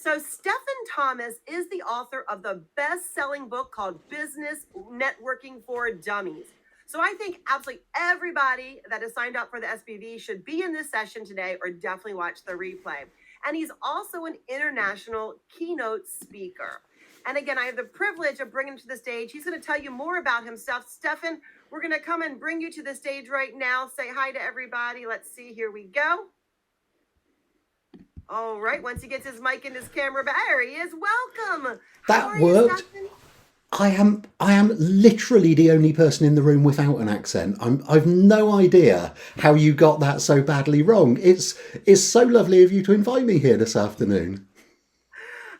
So Stefan Thomas is the author of the best-selling book called Business Networking for Dummies. So I think absolutely everybody that is signed up for the SBV should be in this session today or definitely watch the replay. And he's also an international keynote speaker. And again, I have the privilege of bringing him to the stage. He's going to tell you more about himself. Stefan, we're going to come and bring you to the stage right now. Say hi to everybody. Let's see. Here we go. All right. Once he gets his mic and his camera back, there he is. Welcome. That worked. I am literally the only person in the room without an accent. I've no idea how you got that so badly wrong. It's so lovely of you to invite me here this afternoon.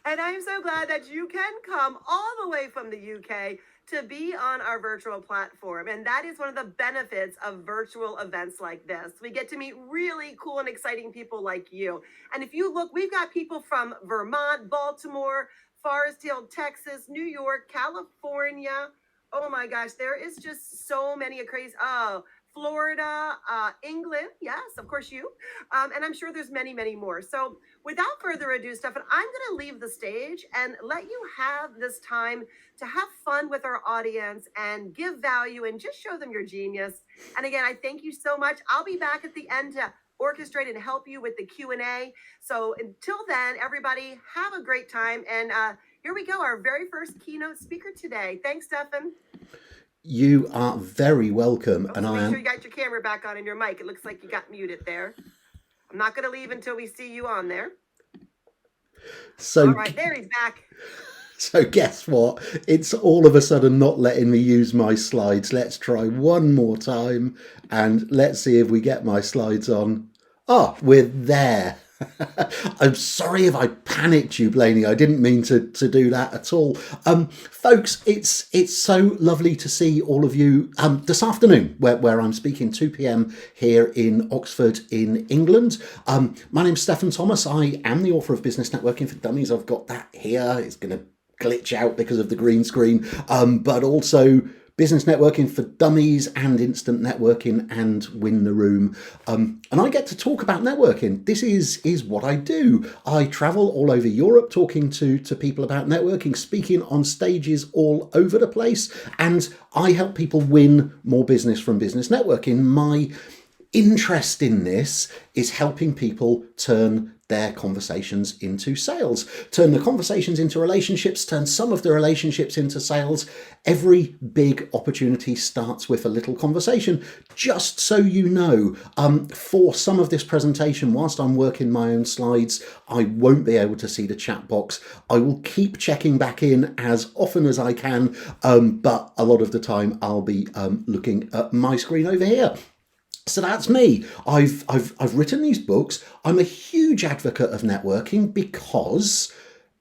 And I'm so glad that you can come all the way from the UK to be on our virtual platform. And that is one of the benefits of virtual events like this. We get to meet really cool and exciting people like you. And if you look, we've got people from Vermont, Baltimore, Forest Hill, Texas, New York, California. Oh my gosh, there is just so many crazy, Florida, England, yes, of course you. And I'm sure there's many, many more. So without further ado, Stefan, I'm going to leave the stage and let you have this time to have fun with our audience and give value and just show them your genius. And again, I thank you so much. I'll be back at the end to orchestrate and help you with the Q&A. So until then, everybody have a great time. And here we go, our very first keynote speaker today. Thanks, Stefan. You are very welcome. And make sure you got your camera back on and your mic. It looks like you got muted there. I'm not going to leave until we see you on there. So, all right, there he's back. So guess what? It's all of a sudden not letting me use my slides. Let's try one more time and let's see if we get my slides on. Oh, we're there. I'm sorry if I panicked you, Blaney. I didn't mean to do that at all. Folks, it's so lovely to see all of you this afternoon, where I'm speaking 2 p.m. here in Oxford in England. My name's Stefan Thomas. I am the author of Business Networking for Dummies. I've got that here. It's going to glitch out because of the green screen, but also Business Networking for Dummies and Instant Networking and Win the Room. And I get to talk about networking. This is what I do. I travel all over Europe talking to people about networking, speaking on stages all over the place, and I help people win more business from business networking. My interest in this is helping people turn their conversations into sales, turn the conversations into relationships, turn some of the relationships into sales. Every big opportunity starts with a little conversation. Just so you know, for some of this presentation, whilst I'm working my own slides, I won't be able to see the chat box. I will keep checking back in as often as I can, but a lot of the time I'll be looking at my screen over here. So that's me. I've written these books. I'm a huge advocate of networking because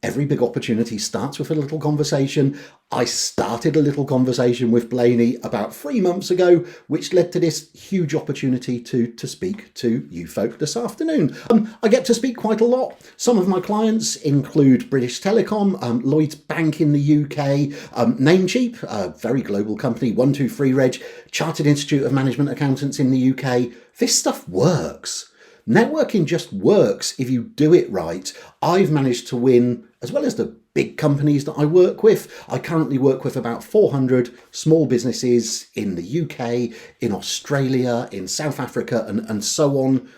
every big opportunity starts with a little conversation. I started a little conversation with Blaney about 3 months ago, which led to this huge opportunity to speak to you folk this afternoon. I get to speak quite a lot. Some of my clients include British Telecom, Lloyds Bank in the UK, Namecheap, a very global company, 123 Reg, Chartered Institute of Management Accountants in the UK. This stuff works. Networking just works if you do it right. I've managed to win, as well as the big companies that I work with. I currently work with about 400 small businesses in the UK, in Australia, in South Africa, and so on.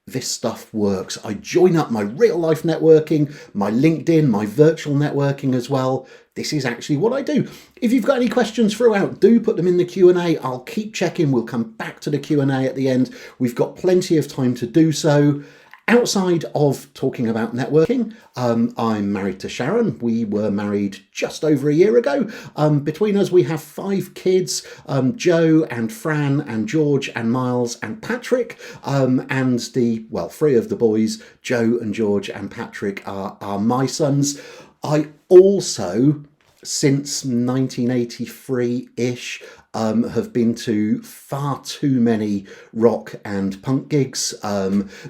This stuff works. I join up my real life networking, my LinkedIn, my virtual networking as well. This is actually what I do. If you've got any questions throughout, do put them in the Q&A. I'll keep checking. We'll come back to the Q&A at the end. We've got plenty of time to do so. Outside of talking about networking, I'm married to Sharon. We were married just over a year ago. Between us, we have 5 kids, Joe and Fran and George and Miles and Patrick. And 3 of the boys, Joe and George and Patrick, are my sons. I also, since 1983-ish, have been to far too many rock and punk gigs,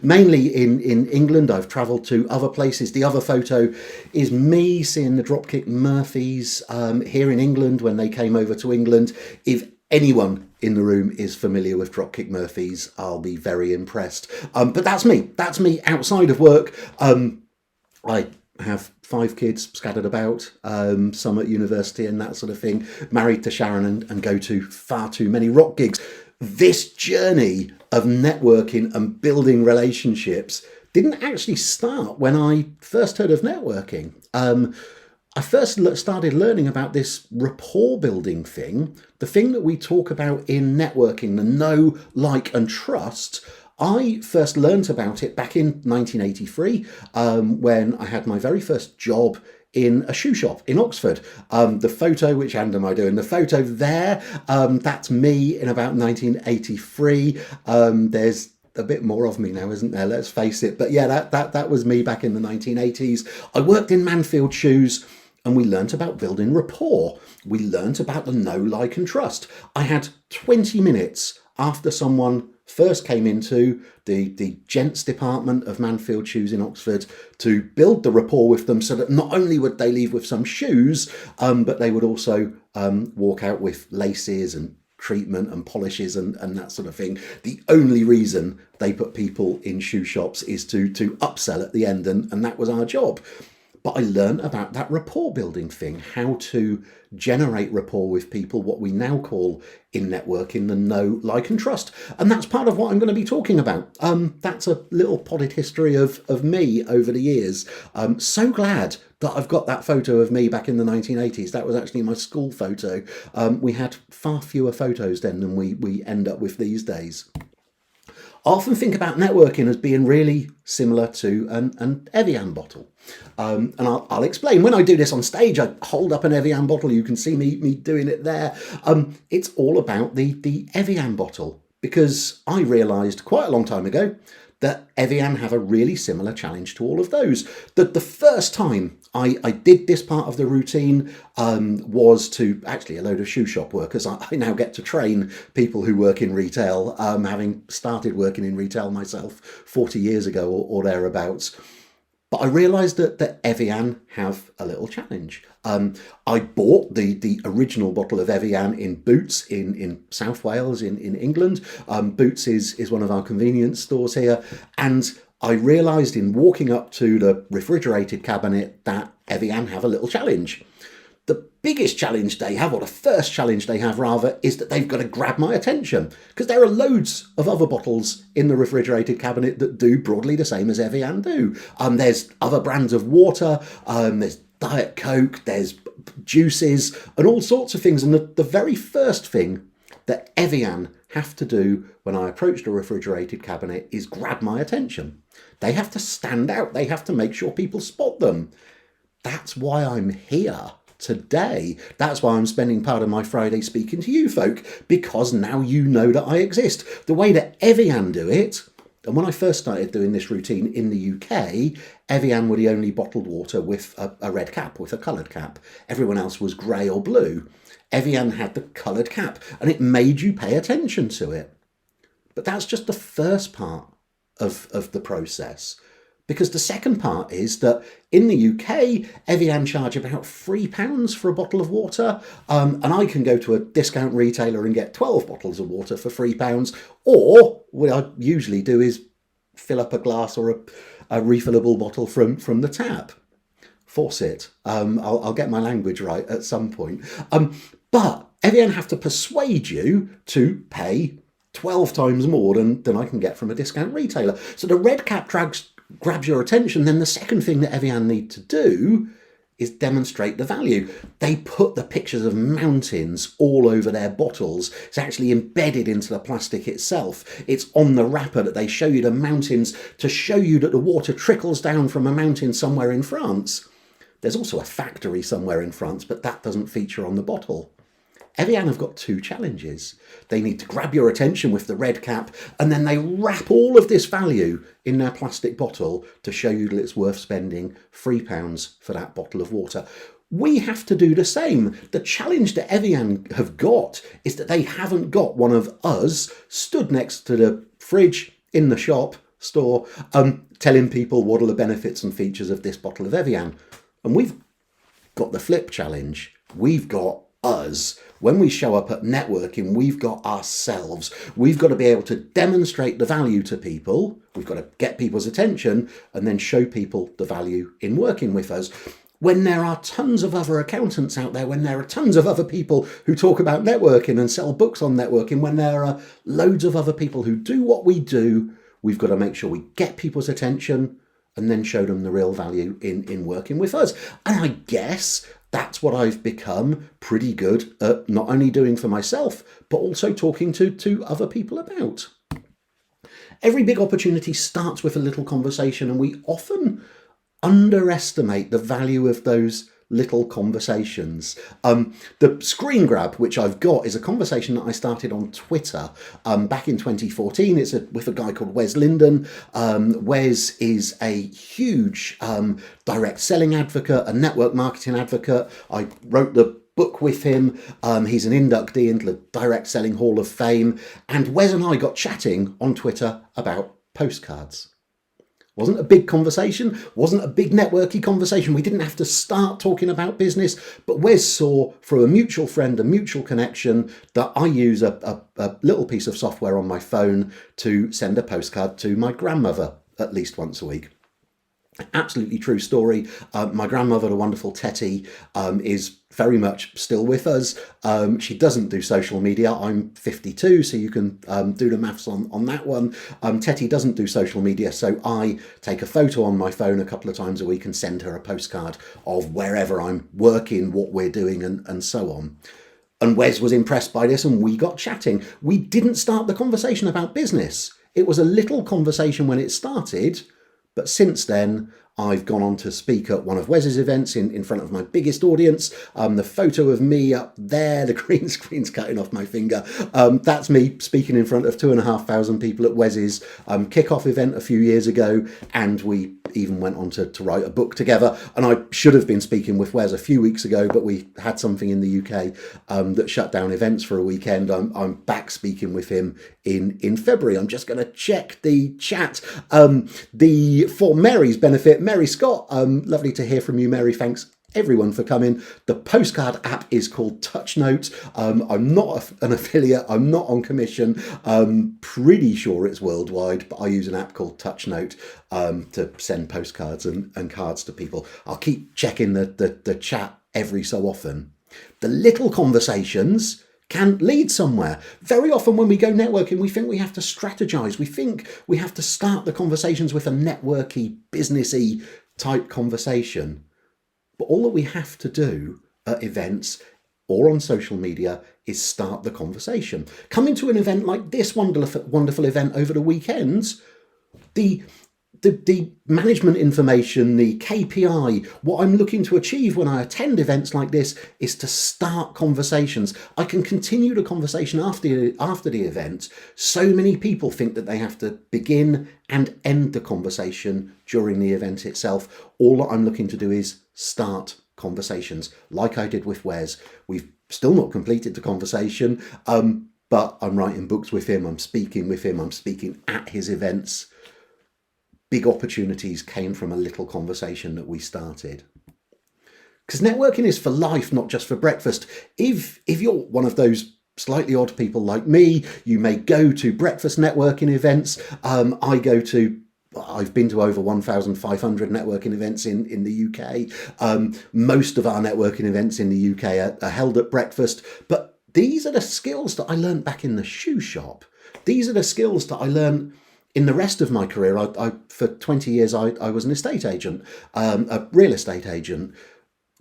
mainly in England. I've travelled to other places. The other photo is me seeing the Dropkick Murphys here in England when they came over to England. If anyone in the room is familiar with Dropkick Murphys, I'll be very impressed. But that's me. That's me outside of work. I I have 5 kids scattered about, some at university and that sort of thing, married to Sharon and go to far too many rock gigs. This journey of networking and building relationships didn't actually start when I first heard of networking. I first started learning about this rapport building thing, the thing that we talk about in networking, the know, like and trust. I first learnt about it back in 1983 when I had my very first job in a shoe shop in Oxford. The photo, which hand am I doing? The photo there, that's me in about 1983. There's a bit more of me now, isn't there? Let's face it. But yeah, that was me back in the 1980s. I worked in Manfield Shoes, and we learnt about building rapport. We learnt about the know, like and trust. I had 20 minutes after someone first came into the gents department of Manfield Shoes in Oxford to build the rapport with them, so that not only would they leave with some shoes, but they would also walk out with laces and treatment and polishes and that sort of thing. The only reason they put people in shoe shops is to upsell at the end, and that was our job. But I learned about that rapport building thing, how to generate rapport with people, what we now call in networking the know, like and trust. And that's part of what I'm going to be talking about. That's a little potted history of me over the years. I'm so glad that I've got that photo of me back in the 1980s. That was actually my school photo. We had far fewer photos then than we end up with these days. I often think about networking as being really similar to an Evian bottle. And I'll explain. When I do this on stage, I hold up an Evian bottle. You can see me doing it there. It's all about the Evian bottle, because I realised quite a long time ago that Evian have a really similar challenge to all of those. That the first time I did this part of the routine was to actually a load of shoe shop workers. I now get to train people who work in retail, having started working in retail myself 40 years ago or thereabouts. But I realised that Evian have a little challenge. I bought the original bottle of Evian in Boots in South Wales in England. Boots is one of our convenience stores here. And I realised in walking up to the refrigerated cabinet that Evian have a little challenge. The biggest challenge they have, or the first challenge they have rather, is that they've got to grab my attention, because there are loads of other bottles in the refrigerated cabinet that do broadly the same as Evian do. There's other brands of water, there's Diet Coke, there's juices and all sorts of things. And the very first thing that Evian have to do when I approach the refrigerated cabinet is grab my attention. They have to stand out. They have to make sure people spot them. That's why I'm here today. That's why I'm spending part of my Friday speaking to you folk, because now you know that I exist. The way that Evian do it, and when I first started doing this routine in the UK, Evian were the only bottled water with a red cap, with a coloured cap. Everyone else was grey or blue. Evian had the coloured cap, and it made you pay attention to it. But that's just the first part of the process. Because the second part is that in the UK, Evian charge about £3 for a bottle of water, and I can go to a discount retailer and get 12 bottles of water for £3, or what I usually do is fill up a glass or a refillable bottle from the tap. Faucet. I'll get my language right at some point. But Evian have to persuade you to pay 12 times more than I can get from a discount retailer. So the red cap grabs your attention. Then the second thing that Evian need to do is demonstrate the value. They put the pictures of mountains all over their bottles. It's actually embedded into the plastic itself. It's on the wrapper that they show you the mountains to show you that the water trickles down from a mountain somewhere in France. There's also a factory somewhere in France, but that doesn't feature on the bottle. Evian have got two challenges. They need to grab your attention with the red cap, and then they wrap all of this value in their plastic bottle to show you that it's worth spending £3 for that bottle of water. We have to do the same. The challenge that Evian have got is that they haven't got one of us stood next to the fridge in the store, telling people what are the benefits and features of this bottle of Evian. And we've got the flip challenge. We've got us. When we show up at networking, we've got ourselves. We've got to be able to demonstrate the value to people. We've got to get people's attention and then show people the value in working with us. When there are tons of other accountants out there, when there are tons of other people who talk about networking and sell books on networking, when there are loads of other people who do what we do, we've got to make sure we get people's attention and then show them the real value in working with us. And I guess that's what I've become pretty good at not only doing for myself, but also talking to other people about. Every big opportunity starts with a little conversation, and we often underestimate the value of those little conversations. The screen grab, which I've got, is a conversation that I started on Twitter back in 2014. It's with a guy called Wes Linden. Wes is a huge direct selling advocate, a network marketing advocate. I wrote the book with him. He's an inductee into the Direct Selling Hall of Fame. And Wes and I got chatting on Twitter about postcards. Wasn't a big conversation, wasn't a big networky conversation. We didn't have to start talking about business, but Wes saw through a mutual friend, a mutual connection, that I use a little piece of software on my phone to send a postcard to my grandmother at least once a week. Absolutely true story. My grandmother, the wonderful Tetty, is very much still with us. She doesn't do social media. I'm 52, so you can do the maths on that one. Tetty doesn't do social media, so I take a photo on my phone a couple of times a week and send her a postcard of wherever I'm working, what we're doing, and so on. And Wes was impressed by this, and we got chatting. We didn't start the conversation about business. It was a little conversation when it started, but since then, I've gone on to speak at one of Wes's events in front of my biggest audience. The photo of me up there, the green screen's cutting off my finger. That's me speaking in front of 2,500 people at Wes's kickoff event a few years ago. And we even went on to write a book together. And I should have been speaking with Wes a few weeks ago, but we had something in the UK that shut down events for a weekend. I'm back speaking with him in February. I'm just going to check the chat. For Mary's benefit, Mary Scott, lovely to hear from you, Mary. Thanks everyone for coming. The postcard app is called TouchNote. I'm not an affiliate. I'm not on commission. Pretty sure it's worldwide, but I use an app called TouchNote to send postcards and cards to people. I'll keep checking the chat every so often. The little conversations can lead somewhere. Very often when we go networking, we think we have to strategize. We think we have to start the conversations with a networky, businessy type conversation. But all that we have to do at events or on social media is start the conversation. Coming to an event like this wonderful event over the weekends, the management information, the KPI, what I'm looking to achieve when I attend events like this is to start conversations. I can continue the conversation after the event. So many people think that they have to begin and end the conversation during the event itself. All that I'm looking to do is start conversations, like I did with Wes. We've still not completed the conversation, but I'm writing books with him, I'm speaking with him, I'm speaking at his events. Big opportunities came from a little conversation that we started. Because networking is for life, not just for breakfast. If you're one of those slightly odd people like me, you may go to breakfast networking events. I've been to over 1,500 networking events in the UK. Most of our networking events in the UK are held at breakfast. But these are the skills that I learned back in the shoe shop. These are the skills that I learned in the rest of my career. For 20 years, I was an estate agent, a real estate agent.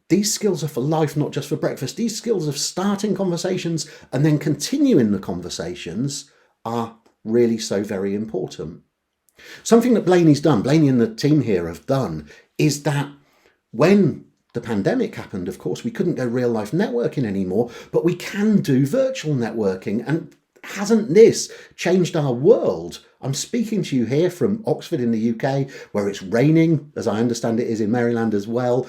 These skills are for life, not just for breakfast. These skills of starting conversations and then continuing the conversations are really so very important. Something that Blaney and the team here have done is that when the pandemic happened, of course, we couldn't go real life networking anymore, but we can do virtual networking. And hasn't this changed our world? I'm speaking to you here from Oxford in the UK, where it's raining, as I understand it is in Maryland as well.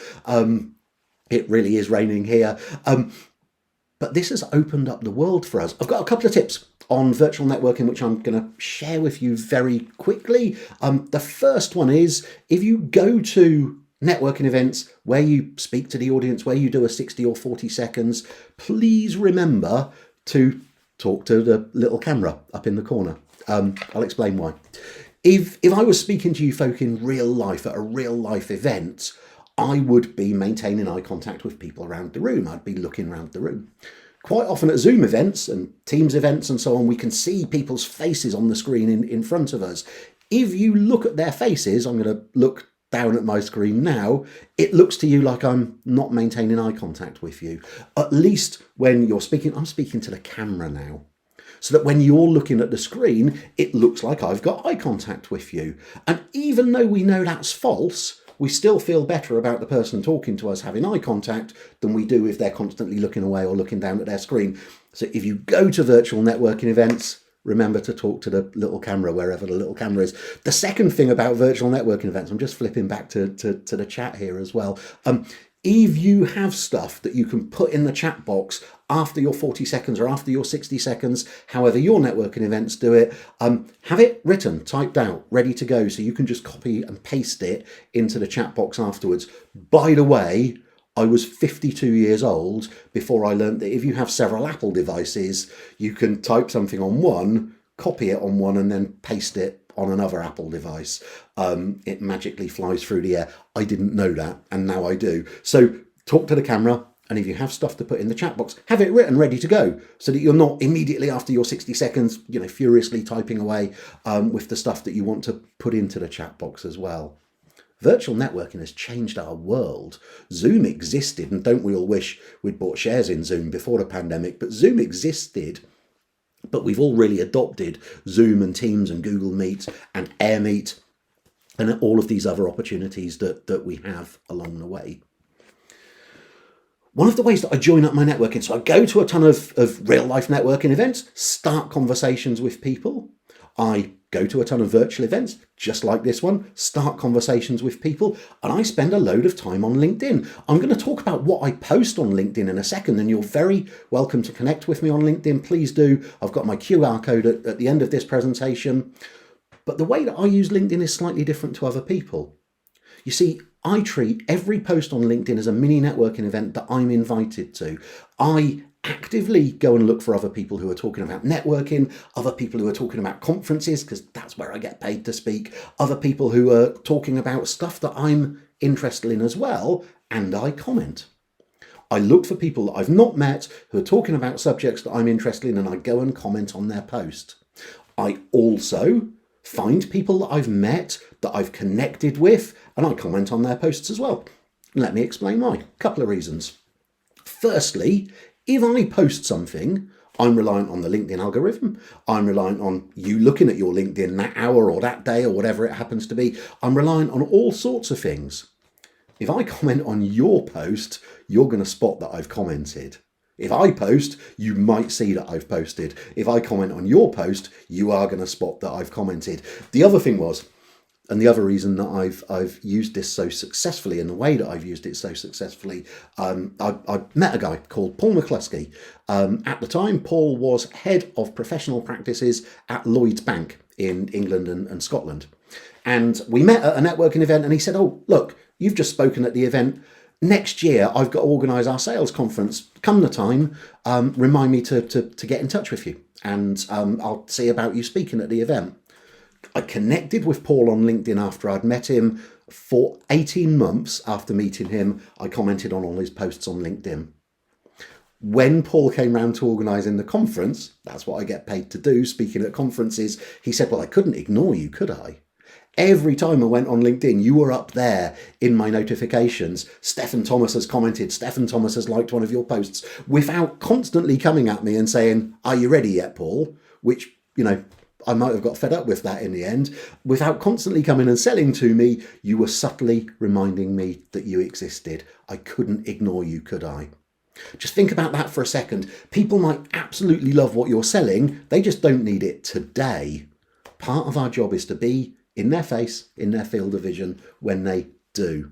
It really is raining here. But this has opened up the world for us. I've got a couple of tips on virtual networking, which I'm going to share with you very quickly. The first one is, if you go to networking events where you speak to the audience, where you do a 60 or 40 seconds, please remember to talk to the little camera up in the corner. I'll explain why. If I was speaking to you folk in real life at a real life event, I would be maintaining eye contact with people around the room. I'd be looking around the room. Quite often at Zoom events and Teams events and so on, we can see people's faces on the screen in front of us. If you look at their faces, I'm going to look down at my screen now, it looks to you like I'm not maintaining eye contact with you. At least when you're speaking, I'm speaking to the camera now. So that when you're looking at the screen, it looks like I've got eye contact with you. And even though we know that's false, we still feel better about the person talking to us having eye contact than we do if they're constantly looking away or looking down at their screen. So if you go to virtual networking events, remember to talk to the little camera wherever the little camera is. The second thing about virtual networking events, I'm just flipping back to the chat here as well. If you have stuff that you can put in the chat box after your 40 seconds or after your 60 seconds, however your networking events do it, have it written, typed out, ready to go, so you can just copy and paste it into the chat box afterwards. By the way, I was 52 years old before I learned that if you have several Apple devices, you can type something on one, copy it on one, and then paste it on another Apple device. It magically flies through the air. I didn't know that, and now I do. So talk to the camera, and if you have stuff to put in the chat box, have it written ready to go, so that you're not immediately after your 60 seconds, furiously typing away with the stuff that you want to put into the chat box as well. Virtual networking has changed our world. Zoom existed, and don't we all wish we'd bought shares in Zoom before the pandemic, but Zoom existed. But we've all really adopted Zoom and Teams and Google Meet and AirMeet and all of these other opportunities that we have along the way. One of the ways that I join up my networking, so I go to a ton of real life networking events, start conversations with people. I go to a ton of virtual events, just like this one, start conversations with people, and I spend a load of time on LinkedIn. I'm going to talk about what I post on LinkedIn in a second, and you're very welcome to connect with me on LinkedIn. Please do. I've got my QR code at the end of this presentation. But the way that I use LinkedIn is slightly different to other people. You see, I treat every post on LinkedIn as a mini networking event that I'm invited to. I actively go and look for other people who are talking about networking, other people who are talking about conferences, because that's where I get paid to speak, other people who are talking about stuff that I'm interested in as well, and I comment. I look for people that I've not met who are talking about subjects that I'm interested in, and I go and comment on their post. I also find people that I've met, that I've connected with, and I comment on their posts as well. Let me explain why. A couple of reasons. Firstly, if I post something, I'm reliant on the LinkedIn algorithm. I'm reliant on you looking at your LinkedIn that hour or that day or whatever it happens to be. I'm reliant on all sorts of things. If I comment on your post, you're going to spot that I've commented. If I post, you might see that I've posted. If I comment on your post, you are going to spot that I've commented. The other thing was, and the other reason that I've used this so successfully, and the way that I've used it so successfully, I met a guy called Paul McCluskey. At the time, Paul was head of professional practices at Lloyds Bank in England and Scotland. And we met at a networking event, and he said, "Oh, look, you've just spoken at the event. Next year, I've got to organise our sales conference. Come the time, remind me to get in touch with you, and I'll see about you speaking at the event." I connected with Paul on LinkedIn after I'd met him. For 18 months after meeting him, I commented on all his posts on LinkedIn. When Paul came round to organising the conference, that's what I get paid to do, speaking at conferences, he said, "Well, I couldn't ignore you, could I? Every time I went on LinkedIn, you were up there in my notifications. Stefan Thomas has commented, Stefan Thomas has liked one of your posts," without constantly coming at me and saying, "Are you ready yet, Paul?" Which, I might have got fed up with that in the end. Without constantly coming and selling to me, you were subtly reminding me that you existed. I couldn't ignore you, could I? Just think about that for a second. People might absolutely love what you're selling. They just don't need it today. Part of our job is to be in their face, in their field of vision when they do.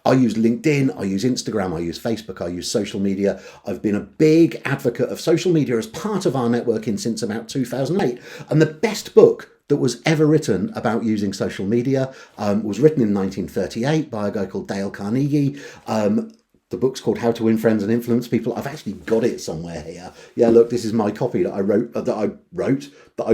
I use LinkedIn, I use Instagram, I use Facebook, I use social media. I've been a big advocate of social media as part of our networking since about 2008. And the best book that was ever written about using social media was written in 1938 by a guy called Dale Carnegie. The book's called How to Win Friends and Influence People. I've actually got it somewhere here. Yeah, look, this is my copy that I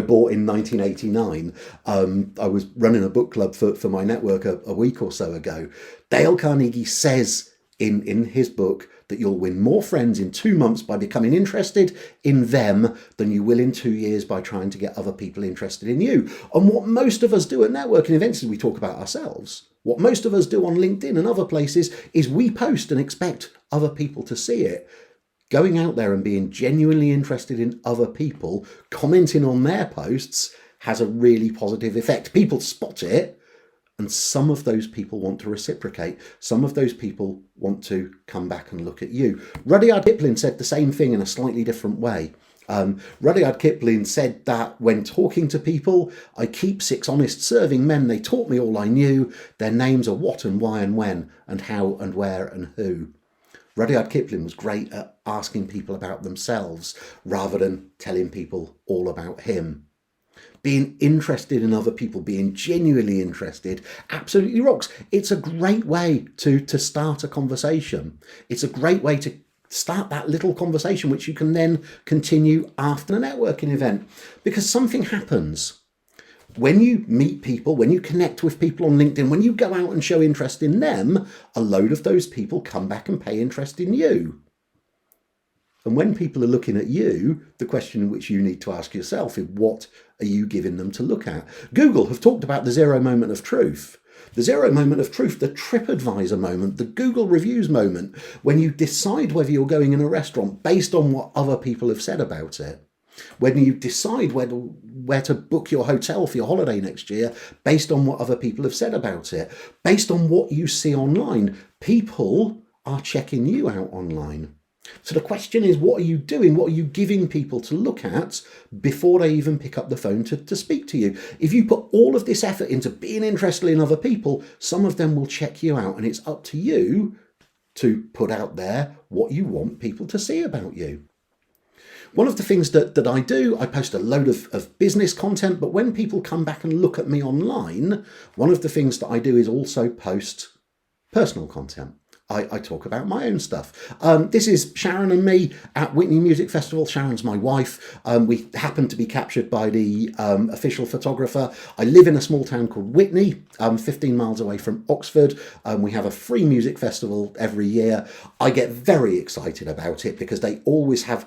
bought in 1989. I was running a book club for my network a week or so ago. Dale Carnegie says in his book that you'll win more friends in 2 months by becoming interested in them than you will in 2 years by trying to get other people interested in you. And what most of us do at networking events is we talk about ourselves. What most of us do on LinkedIn and other places is we post and expect other people to see it. Going out there and being genuinely interested in other people, commenting on their posts, has a really positive effect. People spot it, and some of those people want to reciprocate. Some of those people want to come back and look at you. Rudyard Kipling said the same thing in a slightly different way. Rudyard Kipling said that when talking to people, I keep 6 honest serving men. They taught me all I knew. Their names are what and why and when and how and where and who. Rudyard Kipling was great at asking people about themselves rather than telling people all about him. Being interested in other people, being genuinely interested, absolutely rocks. It's a great way to start a conversation. It's a great way to start that little conversation, which you can then continue after a networking event. Because something happens. When you meet people, when you connect with people on LinkedIn, when you go out and show interest in them, a load of those people come back and pay interest in you. And when people are looking at you, the question which you need to ask yourself is, what are you giving them to look at? Google have talked about the 0 moment of truth. The 0 moment of truth, the TripAdvisor moment, the Google reviews moment, when you decide whether you're going in a restaurant based on what other people have said about it. When you decide where to book your hotel for your holiday next year based on what other people have said about it. Based on what you see online, people are checking you out online. So the question is, what are you doing? What are you giving people to look at before they even pick up the phone to speak to you? If you put all of this effort into being interested in other people, some of them will check you out, and it's up to you to put out there what you want people to see about you. One of the things that I do, I post a load of business content, but when people come back and look at me online, one of the things that I do is also post personal content. I talk about my own stuff. This is Sharon and me at Whitney Music Festival. Sharon's my wife. We happen to be captured by the official photographer. I live in a small town called Whitney, 15 miles away from Oxford. We have a free music festival every year. I get very excited about it because they always have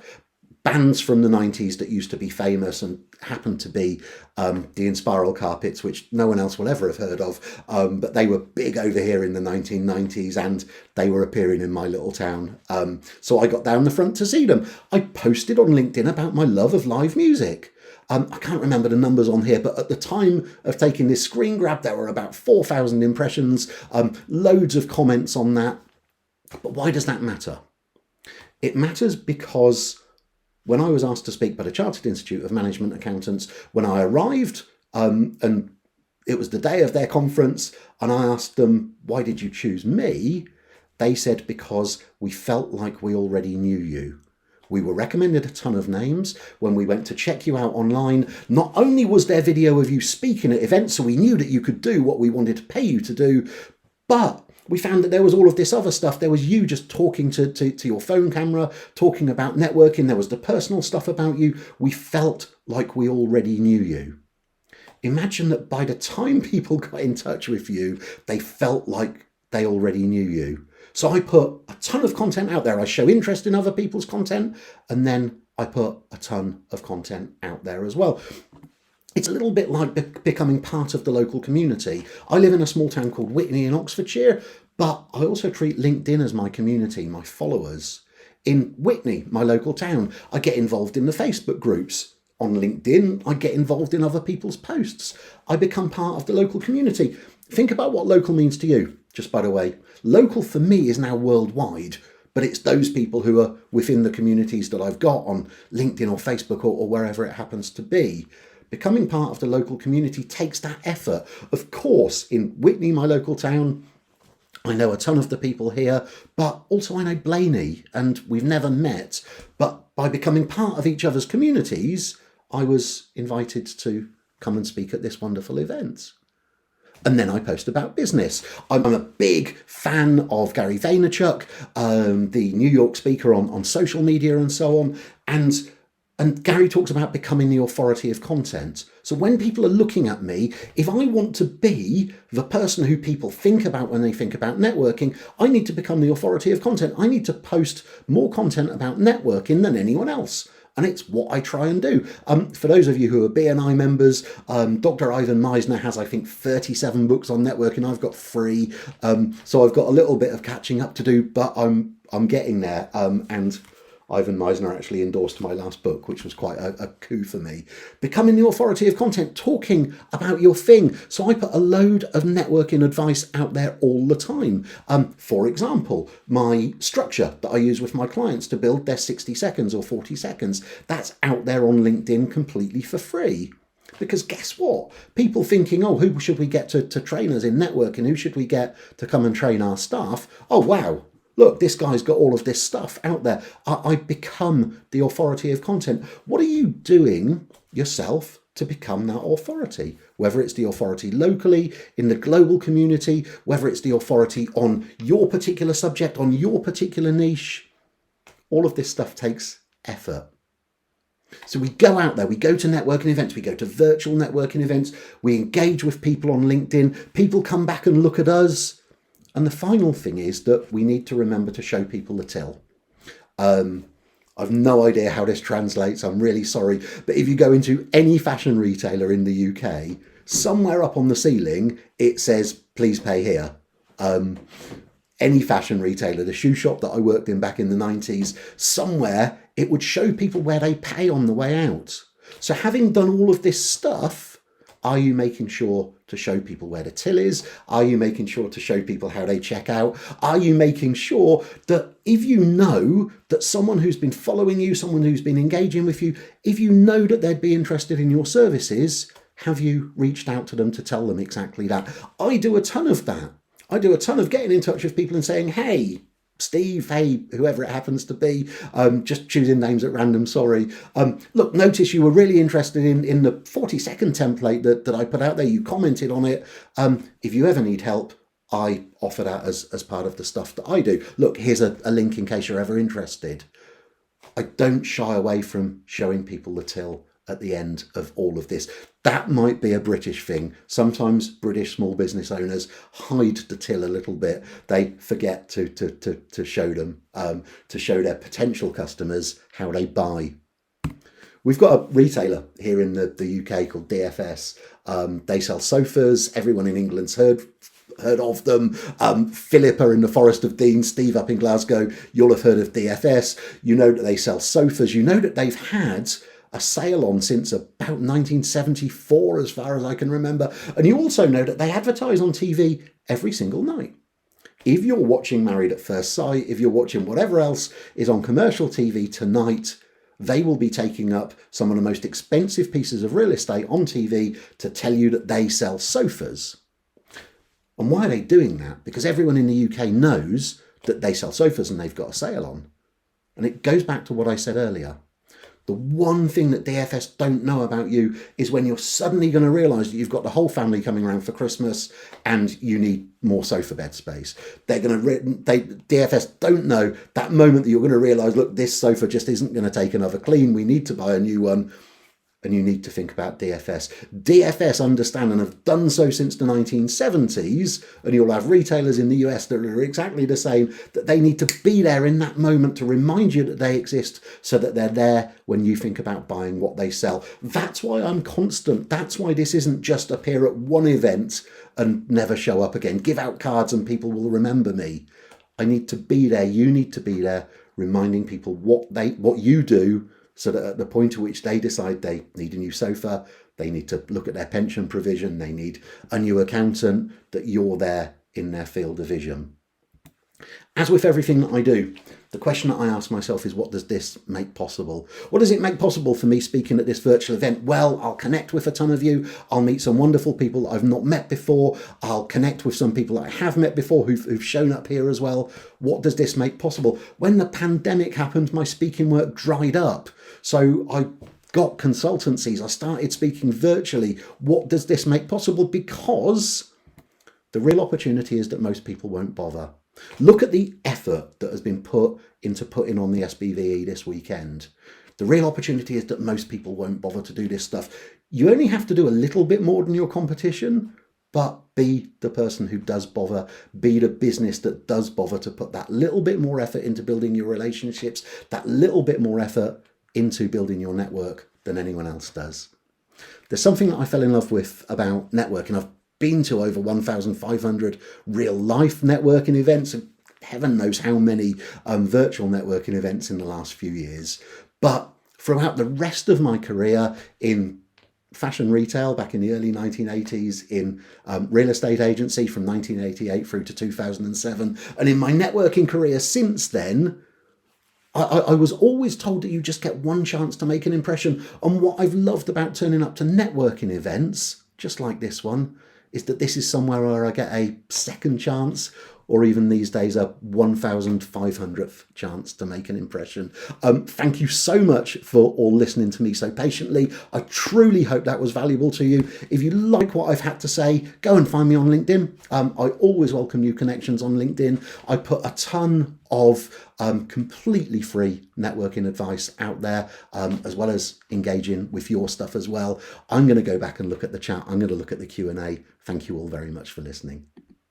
bands from the 90s that used to be famous and happened to be the Inspiral Carpets, which no one else will ever have heard of, but they were big over here in the 1990s and they were appearing in my little town. So I got down the front to see them. I posted on LinkedIn about my love of live music. I can't remember the numbers on here, but at the time of taking this screen grab, there were about 4,000 impressions, loads of comments on that. But why does that matter? It matters because when I was asked to speak by the Chartered Institute of Management Accountants, when I arrived, and it was the day of their conference, and I asked them, why did you choose me? They said, because we felt like we already knew you. We were recommended a ton of names. When we went to check you out online, not only was there video of you speaking at events, so we knew that you could do what we wanted to pay you to do, but we found that there was all of this other stuff. There was you just talking to your phone camera, talking about networking. There was the personal stuff about you. We felt like we already knew you. Imagine that by the time people got in touch with you, they felt like they already knew you. So I put a ton of content out there. I show interest in other people's content, and then I put a ton of content out there as well. It's a little bit like becoming part of the local community. I live in a small town called Whitney in Oxfordshire, but I also treat LinkedIn as my community, my followers. In Whitney, my local town, I get involved in the Facebook groups. On LinkedIn, I get involved in other people's posts. I become part of the local community. Think about what local means to you, just by the way. Local for me is now worldwide, but it's those people who are within the communities that I've got on LinkedIn or Facebook or wherever it happens to be. Becoming part of the local community takes that effort. Of course, in Whitney, my local town, I know a ton of the people here, but also I know Blaney, and we've never met. But by becoming part of each other's communities, I was invited to come and speak at this wonderful event. And then I post about business. I'm a big fan of Gary Vaynerchuk, the New York speaker on social media and so on. And Gary talks about becoming the authority of content. So when people are looking at me, if I want to be the person who people think about when they think about networking, I need to become the authority of content. I need to post more content about networking than anyone else. And it's what I try and do. For those of you who are BNI members, Dr. Ivan Meisner has, I think, 37 books on networking. I've got 3. So I've got a little bit of catching up to do, but I'm getting there. And Ivan Meisner actually endorsed my last book, which was quite a coup for me. Becoming the authority of content, talking about your thing. So I put a load of networking advice out there all the time. For example, my structure that I use with my clients to build their 60 seconds or 40 seconds, that's out there on LinkedIn completely for free. Because guess what? People thinking, oh, who should we get to train us in networking? Who should we get to come and train our staff? Oh, wow. Look, this guy's got all of this stuff out there. I become the authority of content. What are you doing yourself to become that authority? Whether it's the authority locally, in the global community, whether it's the authority on your particular subject, on your particular niche, all of this stuff takes effort. So we go out there, we go to networking events, we go to virtual networking events, we engage with people on LinkedIn, people come back and look at us. And the final thing is that we need to remember to show people the till. I've no idea how this translates. I'm really sorry. But if you go into any fashion retailer in the UK, somewhere up on the ceiling, it says, please pay here. Any fashion retailer, the shoe shop that I worked in back in the 90s, somewhere it would show people where they pay on the way out. So having done all of this stuff, are you making sure to show people where the till is? Are you making sure to show people how they check out? Are you making sure that if you know that someone who's been following you, someone who's been engaging with you, if you know that they'd be interested in your services, have you reached out to them to tell them exactly that? I do a ton of that. I do a ton of getting in touch with people and saying, hey, Steve, hey, whoever it happens to be, just choosing names at random, sorry. Look, notice you were really interested in the 40-second template that I put out there. You commented on it. If you ever need help, I offer that as part of the stuff that I do. Look, here's a link in case you're ever interested. I don't shy away from showing people the till at the end of all of this. That might be a British thing. Sometimes British small business owners hide the till a little bit. They forget to show them, to show their potential customers how they buy. We've got a retailer here in the UK called DFS. They sell sofas. Everyone in England's heard of them. Philippa in the Forest of Dean, Steve up in Glasgow, you'll have heard of DFS. You know that they sell sofas. You know that they've had a sale on since about 1974, as far as I can remember. And you also know that they advertise on TV every single night. If you're watching Married at First Sight, if you're watching whatever else is on commercial TV tonight, they will be taking up some of the most expensive pieces of real estate on TV to tell you that they sell sofas. And why are they doing that? Because everyone in the UK knows that they sell sofas and they've got a sale on. And it goes back to what I said earlier. The one thing that DFS don't know about you is when you're suddenly going to realise that you've got the whole family coming around for Christmas and you need more sofa bed space. DFS don't know that moment that you're going to realise, look, this sofa just isn't going to take another clean. We need to buy a new one. And you need to think about DFS. DFS understand and have done so since the 1970s, and you'll have retailers in the US that are exactly the same, that they need to be there in that moment to remind you that they exist so that they're there when you think about buying what they sell. That's why I'm constant. That's why this isn't just appear at one event and never show up again. Give out cards and people will remember me. I need to be there. You need to be there, reminding people what you do, so that at the point at which they decide they need a new sofa, they need to look at their pension provision, they need a new accountant, that you're there in their field of vision. As with everything that I do, the question that I ask myself is, what does this make possible? What does it make possible for me speaking at this virtual event? Well, I'll connect with a ton of you. I'll meet some wonderful people that I've not met before. I'll connect with some people that I have met before who've shown up here as well. What does this make possible? When the pandemic happened, my speaking work dried up. So I got consultancies. I started speaking virtually. What does this make possible? Because the real opportunity is that most people won't bother. Look at the effort that has been put into putting on the SBVE this weekend. The real opportunity is that most people won't bother to do this stuff. You only have to do a little bit more than your competition, but be the person who does bother, be the business that does bother to put that little bit more effort into building your relationships, that little bit more effort into building your network than anyone else does. There's something that I fell in love with about networking. I've been to over 1,500 real life networking events, and heaven knows how many virtual networking events in the last few years. But throughout the rest of my career in fashion retail back in the early 1980s, in real estate agency from 1988 through to 2007, and in my networking career since then, I was always told that you just get one chance to make an impression. And what I've loved about turning up to networking events, just like this one, is that this is somewhere where I get a second chance, or even these days a 1,500th chance to make an impression. Thank you so much for all listening to me so patiently. I truly hope that was valuable to you. If you like what I've had to say, go and find me on LinkedIn. I always welcome new connections on LinkedIn. I put a ton of completely free networking advice out there, as well as engaging with your stuff as well. I'm going to go back and look at the chat. I'm going to look at the Q&A. Thank you all very much for listening.